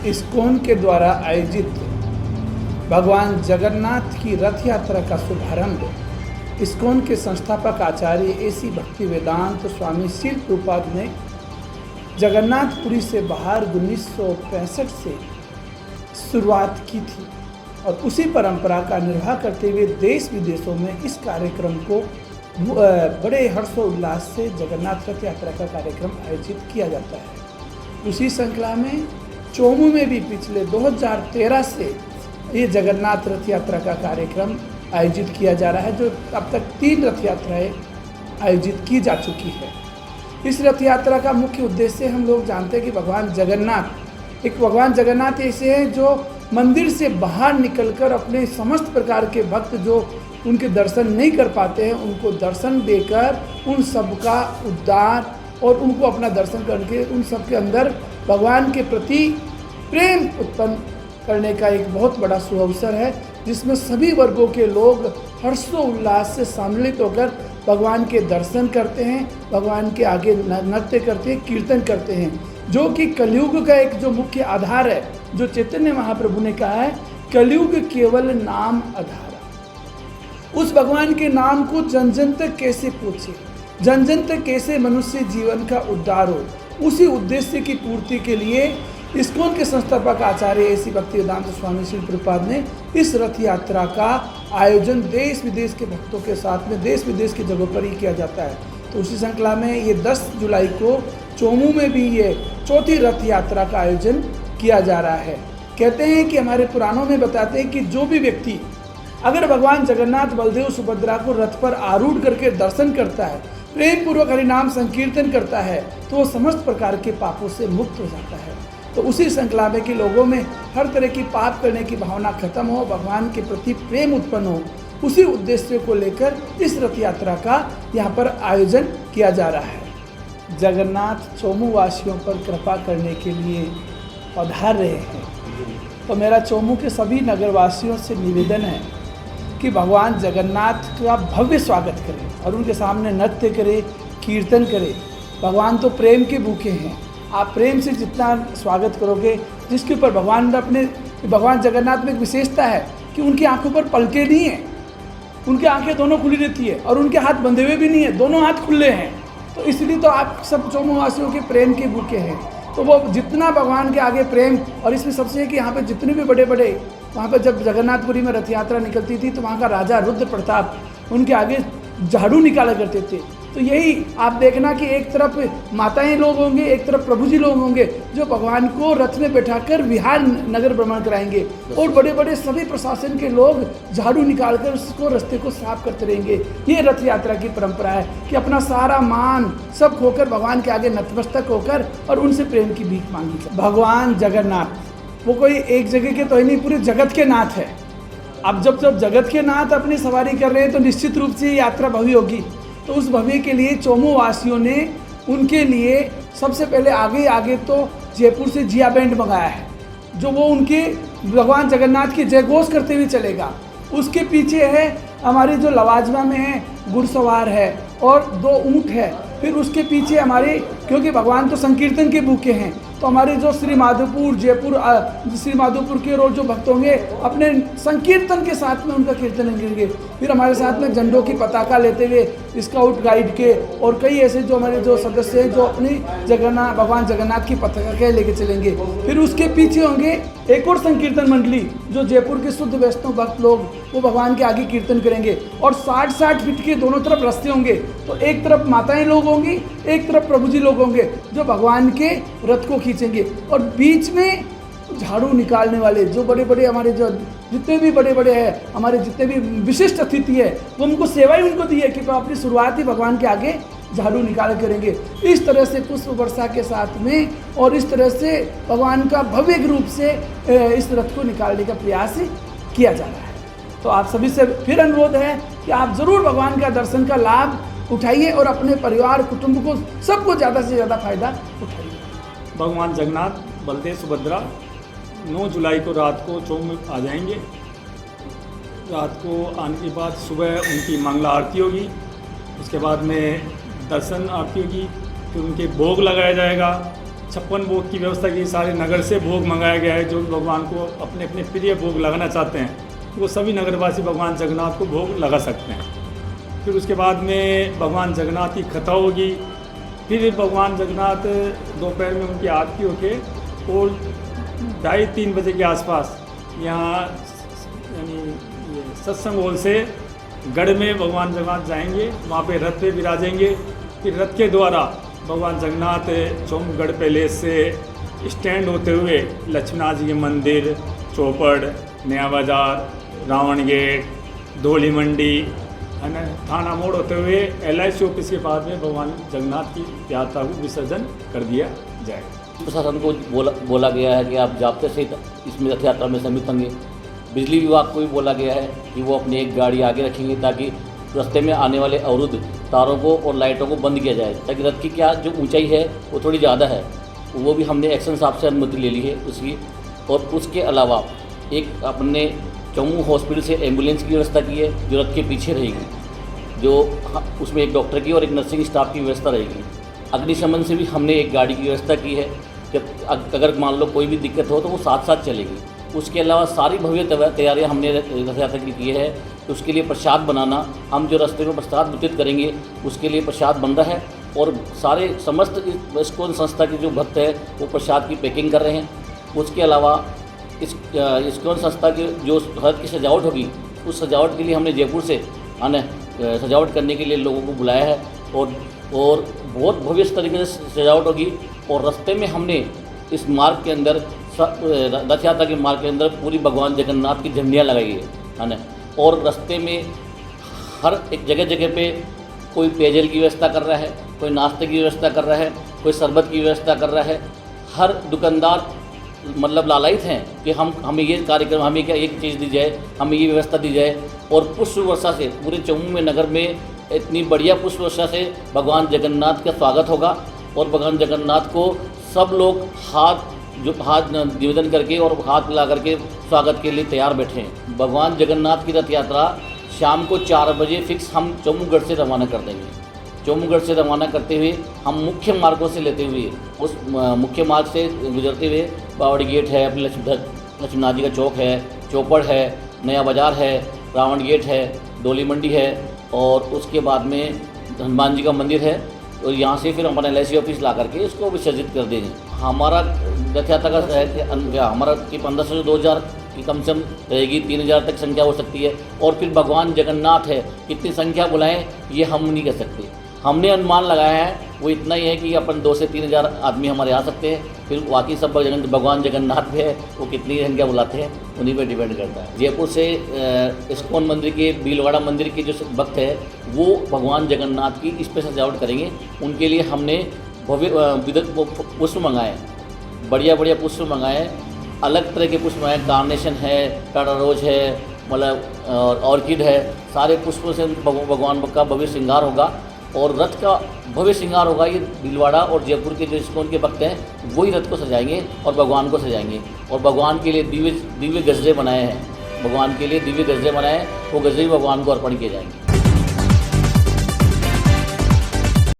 ISKCON के द्वारा आयोजित भगवान जगन्नाथ की रथ यात्रा का शुभारंभ इस्कॉन के संस्थापक आचार्य एसी भक्तिवेदांत स्वामी श्रील प्रभुपाद ने जगन्नाथपुरी से बाहर 1965 से शुरुआत की थी और उसी परंपरा का निर्वाह करते हुए देश विदेशों में इस कार्यक्रम को बड़े हर्षोल्लास से जगन्नाथ रथ यात्रा का कार्यक्रम आयोजित किया जाता है। उसी श्रृंखला में चोमू में भी पिछले 2013 से ये जगन्नाथ रथ यात्रा का कार्यक्रम आयोजित किया जा रहा है, जो अब तक 3 रथ यात्राएं आयोजित की जा चुकी है। इस रथ यात्रा का मुख्य उद्देश्य हम लोग जानते हैं कि भगवान जगन्नाथ ऐसे हैं जो मंदिर से बाहर निकलकर अपने समस्त प्रकार के भक्त जो उनके दर्शन नहीं कर पाते हैं उनको दर्शन देकर उन सबका उद्धार और उनको अपना दर्शन करके उन सबके अंदर भगवान के प्रति प्रेम उत्पन्न करने का एक बहुत बड़ा सुअवसर है, जिसमें सभी वर्गों के लोग हर्षोल्लास से सम्मिलित होकर भगवान के दर्शन करते हैं, भगवान के आगे नृत्य करते हैं, कीर्तन करते हैं, जो कि कलयुग का एक जो मुख्य आधार है, जो चैतन्य महाप्रभु ने कहा है कलयुग केवल नाम आधार। उस भगवान के नाम को जन जन तक कैसे पहुँचे, जन जन तक कैसे मनुष्य जीवन का उद्धार हो, उसी उद्देश्य की पूर्ति के लिए इस्कॉन के संस्थापक आचार्य एसी भक्तिवेदांत स्वामी श्री प्रभुपाद ने इस रथ यात्रा का आयोजन देश विदेश के भक्तों के साथ में देश विदेश की जगहों पर ही किया जाता है। तो उसी श्रृंखला में ये 10 जुलाई को चोमू में भी ये 4थी रथ यात्रा का आयोजन किया जा रहा है। कहते हैं कि हमारे पुराणों में बताते हैं कि जो भी व्यक्ति अगर भगवान जगन्नाथ बलदेव सुभद्रा को रथ पर आरूढ़ करके दर्शन करता है, प्रेम पूर्वक हरिनाम संकीर्तन करता है, तो वो समस्त प्रकार के पापों से मुक्त हो जाता है। तो उसी श्रृंखला में कि लोगों में हर तरह की पाप करने की भावना खत्म हो, भगवान के प्रति प्रेम उत्पन्न हो, उसी उद्देश्य को लेकर इस रथ यात्रा का यहाँ पर आयोजन किया जा रहा है। जगन्नाथ चोमू वासियों पर कृपा करने के लिए पधार रहे हैं, तो मेरा चोमू के सभी नगरवासियों से निवेदन है कि भगवान जगन्नाथ का भव्य स्वागत करें और उनके सामने नृत्य करें, कीर्तन करें। भगवान तो प्रेम के भूखे हैं, आप प्रेम से जितना स्वागत करोगे, जिसके ऊपर भगवान जगन्नाथ में एक विशेषता है कि उनकी आंखों पर पलके नहीं है, उनकी आंखें दोनों खुली रहती है और उनके हाथ बंधे हुए भी नहीं है, दोनों हाथ खुले हैं। तो इसलिए तो आप सब चोमूवासियों के प्रेम के भूखे हैं। तो वो जितना भगवान के आगे प्रेम, और इसमें सबसे है कि यहाँ पे जितने भी बड़े बड़े वहाँ पर जब जगन्नाथपुरी में रथ यात्रा निकलती थी तो वहाँ का राजा रुद्र प्रताप उनके आगे झाड़ू निकाला करते थे। तो यही आप देखना कि एक तरफ माताएं लोग होंगे, एक तरफ प्रभु जी लोग होंगे जो भगवान को रथ में बैठाकर विहार नगर भ्रमण कराएंगे और बड़े बड़े सभी प्रशासन के लोग झाड़ू निकालकर उसको रास्ते को साफ करते रहेंगे। ये रथ यात्रा की परंपरा है कि अपना सारा मान सब खोकर भगवान के आगे नतमस्तक होकर और उनसे प्रेम की भीख मांगी जाए। भगवान जगन्नाथ वो कोई एक जगह के तो ही नहीं, पूरे जगत के नाथ है। अब जब जगत के नाथ अपनी सवारी कर रहे हैं तो निश्चित रूप से यात्रा भव्य होगी। तो उस भव्य के लिए चोमू वासियों ने उनके लिए सबसे पहले आगे तो जयपुर से जिया बैंड मंगाया है, जो वो उनके भगवान जगन्नाथ की जयघोष करते हुए चलेगा। उसके पीछे है हमारे जो लवाजमा में है घुड़सवार है और 2 ऊँट है। फिर उसके पीछे हमारे, क्योंकि भगवान तो संकीर्तन के भूखे हैं, तो हमारे जो श्री माधोपुर के रोड जो भक्त होंगे अपने संकीर्तन के साथ में उनका कीर्तन करेंगे। फिर हमारे साथ में झंडों की पताका लेते हुए स्काउट गाइड के और कई ऐसे जो हमारे जो सदस्य हैं जो अपनी भगवान जगन्नाथ की पताका लेके चलेंगे। फिर उसके पीछे होंगे एक और संकीर्तन मंडली जो जयपुर के शुद्ध वैष्णव भक्त लोग वो भगवान के आगे कीर्तन करेंगे और 60-60 फीट के दोनों तरफ रास्ते होंगे। तो एक तरफ माताएं लोग होंगी, एक तरफ प्रभु जी लोग होंगे जो भगवान के रथ को खींचेंगे और बीच में झाड़ू निकालने वाले जो बड़े बड़े हमारे जो जितने भी बड़े बड़े हैं, हमारे जितने भी विशिष्ट अतिथि है, वो उनको सेवा ही उनको दी है कि अपनी शुरुआत ही भगवान के आगे झाड़ू निकाल करेंगे। इस तरह से पुष्प वर्षा के साथ में और इस तरह से भगवान का भव्य रूप से इस रथ को निकालने का प्रयास किया जा रहा है। तो आप सभी से फिर अनुरोध है कि आप ज़रूर भगवान का दर्शन का लाभ उठाइए और अपने परिवार कुटुंब को सबको ज़्यादा से ज़्यादा फायदा उठाइए। भगवान जगन्नाथ बलदेव सुभद्रा 9 जुलाई को रात को चोमू आ जाएंगे। रात को आने के बाद सुबह उनकी मंगला आरती होगी, उसके बाद में दर्शन आरती होगी, फिर उनके भोग लगाया जाएगा, 56 भोग की व्यवस्था की, सारे नगर से भोग मंगाया गया है। जो भगवान को अपने अपने प्रिय भोग लगाना चाहते हैं वो सभी नगरवासी भगवान जगन्नाथ को भोग लगा सकते हैं। फिर उसके बाद में भगवान जगन्नाथ की कथा होगी। फिर भगवान जगन्नाथ दोपहर में उनकी आरती होके और 2:30-3 बजे के आसपास यहाँ यानी ये सत्संग हॉल से गढ़ में भगवान जगन्नाथ जाएंगे, वहाँ पे रथ पे विराजेंगे। फिर रथ के द्वारा भगवान जगन्नाथ चौमगढ़ पैलेस से स्टैंड होते हुए लक्ष्मीनाथ जी के मंदिर, चौपड़, नया बाज़ार, रावण गेट, धोली मंडी है ना, थाना मोड़ होते हुए LIC ऑफिस के पास में भगवान जगन्नाथ की यात्रा को विसर्जन कर दिया जाएगा। प्रशासन को बोला गया है कि आप जाब्ते सहित इसमें रथ यात्रा में सम्मिलित होंगे। बिजली विभाग को भी बोला गया है कि वो अपनी एक गाड़ी आगे रखेंगे ताकि रास्ते में आने वाले अवरुद्ध तारों को और लाइटों को बंद किया जाए, ताकि रथ की क्या जो ऊंचाई है वो थोड़ी ज़्यादा है, वो भी हमने एक्शन साहब से अनुमति ले ली है उसकी। और उसके अलावा एक अपने चौमू हॉस्पिटल से एम्बुलेंस की व्यवस्था की है जो रथ के पीछे रहेगी, जो उसमें एक डॉक्टर की और एक नर्सिंग स्टाफ की व्यवस्था रहेगी। अग्निशमन से भी हमने एक गाड़ी की व्यवस्था की है, जब अगर मान लो कोई भी दिक्कत हो तो वो साथ साथ चलेगी। उसके अलावा सारी भव्य तैयारियां हमने रथ यात्रा की है। तो उसके लिए प्रसाद बनाना, हम जो रास्ते में प्रसाद वितरित करेंगे उसके लिए प्रसाद बन रहा है और सारे समस्त इस्कॉन संस्था के जो भक्त है वो प्रसाद की पैकिंग कर रहे हैं। उसके अलावा इस्कॉन संस्था की जो रथ की सजावट होगी उस सजावट के लिए हमने जयपुर से सजावट करने के लिए लोगों को बुलाया है और बहुत भव्य तरीके से सजावट होगी। और रास्ते में हमने इस मार्ग के अंदर रथ यात्रा के मार्ग के अंदर पूरी भगवान जगन्नाथ की झंडियाँ लगाई है ना। और रास्ते में हर एक जगह जगह पे कोई पेयजल की व्यवस्था कर रहा है, कोई नाश्ते की व्यवस्था कर रहा है, कोई शरबत की व्यवस्था कर रहा है। हर दुकानदार मतलब लालायित हैं कि हमें ये कार्यक्रम, हमें क्या एक चीज़ दी जाए, हमें ये व्यवस्था दी जाए। और पुष्प वर्षा से पूरे चौमू में नगर में इतनी बढ़िया पुष्प वर्षा से भगवान जगन्नाथ का स्वागत होगा और भगवान जगन्नाथ को सब लोग हाथ निवेदन करके और हाथ मिला करके स्वागत के लिए तैयार बैठे हैं। भगवान जगन्नाथ की रथ यात्रा शाम को 4 बजे फिक्स हम चौमूगढ़ से रवाना कर देंगे। चौमूगढ़ से रवाना करते हुए हम मुख्य मार्गों से लेते हुए उस मुख्य मार्ग से गुजरते हुए बावड़ी गेट है, अपने लक्ष्मीनाथ जी का चौक है, चौपड़ है, नया बाज़ार है, रावण गेट है, डोली मंडी है और उसके बाद में हनुमान जी का मंदिर है। और यहाँ से फिर हमारे LIC ऑफिस ला करके इसको विसर्जित कर देंगे। हमारा रथ यात्रा का है कि हमारा कि 1500 से 2000 की कम से कम रहेगी, 3000 तक संख्या हो सकती है। और फिर भगवान जगन्नाथ है, कितनी संख्या बुलाएं ये हम नहीं कह सकते। हमने अनुमान लगाया है वो इतना ही है कि अपन 2 से 3000 आदमी हमारे आ सकते हैं। फिर बाकी सब भगवान जगन्नाथ पे है, वो कितनी संख्या बुलाते हैं उन्हीं पे डिपेंड करता है। जयपुर से इस्कॉन मंदिर के भीलवाड़ा मंदिर के जो भक्त है वो भगवान जगन्नाथ की स्पेशल सजावट करेंगे। उनके लिए हमने भव्य पुष्प मंगाए, बढ़िया पुष्प मंगाए, अलग तरह के पुष्प मंगाए। कार्नेशन है, टाटा रोज है, मतलब ऑर्किड है। सारे पुष्पों से भगवान का भव्य श्रृंगार होगा और रथ का भव्य श्रृंगार होगा। ये भीलवाड़ा और जयपुर के जो इस्कॉन के भक्त हैं वही रथ को सजाएंगे और भगवान को सजाएंगे। और भगवान के लिए दिव्य गजरे बनाए हैं, भगवान के लिए दिव्य गजरे बनाए हैं, वो गजरे भगवान को अर्पण किए जाएंगे।